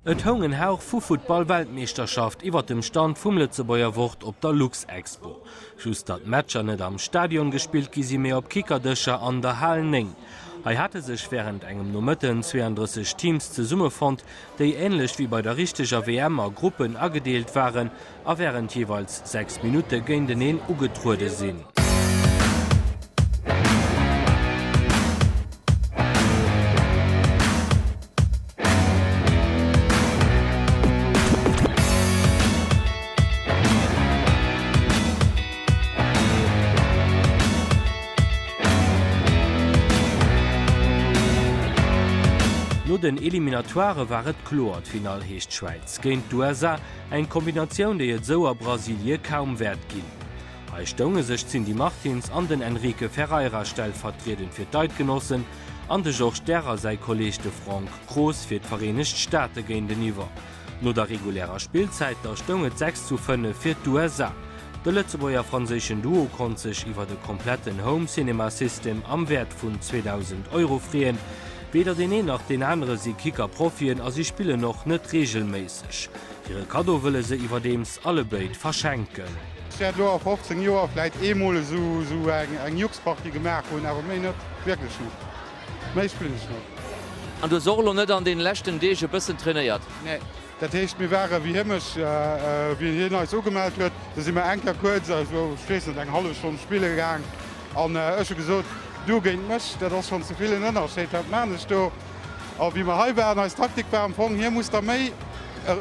Et hongen Hauch vu Football-Weltmeisterschaft iwwer dem Stand vum Lützebauer Wort op der Lux-Expo. Just dat Matscher net am Stadion gespielt gi si mé op Kickerdëcher an der Hallenning. Hei hatte sech während engem Nomëtten 32 Teams ze Summe fand, déi ähnlich wie bei der richtiger WMer Gruppen agedeelt waren, a während jeweils 6 Minuten géint den een ugetruede sinn. No den Eliminatoire waret klar, Final heescht Schweiz. Géint d'USA eng Kombinatioun, déi et so a Brasilie kaum wert ginn. Hei stonge sech sinn die Martins an den Enrique Ferreira stellvertreten fir d'Eidgenossen, an de Georges Derer sei Kolleg de Frank Groß fir d'Vereinigte Staaten géint den Iwer. No der regulärer Spielzeit der stonget 6:5 fir d'USA. De Lützebauer franzéschen Duo kon sech iwwer de kompletten Home-Cinema-System am Wert vun 2000 € frien. Weder den een nach den andere sie Kicker profien, as sie spiele noch net regelmäßig. Ihre Kado wille se iwwerdems alle beit verschenken. Ich auf 15 Joer vielleicht emole so eng Juxparty gemerk hun aber mé net wirklich méispielch. An du solo net an den lächten Dege bëssen trainiert. Nee. Dat hecht mir wäre wie himmech wie hin so gemeldt huet, dat immer enker kurz eng halbe schon Spiele gegangen an gesot. Du géint mech, dat ass schon zuviel ënner se manch do a wie ma heiwwer als Taktik wärm Fong hier muss der méi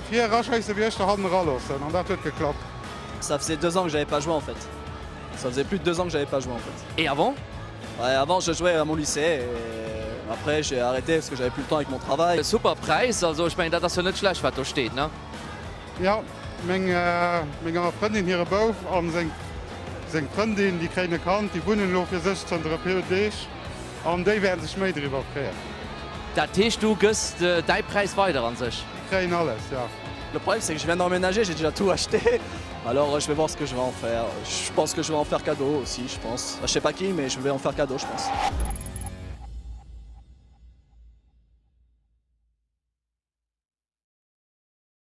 fir racheise wiechte Hand rallossen an dat huet geklappt. Ça faisait 2 ans que j'avais pas joué en fait. Ça faisait plus de 2 ans que j'avais pas joué en fait. Et avant? Ouais, avant je jouais à mon lycée et après j'ai arrêté parce que j'avais plus le temps avec mon travail. Super Preis, also ich meine, das ist nicht schlecht, was da steht, ne? Ja, méger Freundin hier bouf an seg Freundin, die keine Kant, die wunnen lo fir 16 POD an déi werden sech méi drüber kreiert. Da Tisch du gëst dein Preis weiter an sich. Kreien alles, ja. Le problème c'est que je viens d'emménager, j'ai déjà tout acheté. Alors je vais voir ce que je vais en faire. Je pense que je vais en faire cadeau aussi, je pense. Je sais pas qui, mais je vais en faire cadeau, je pense.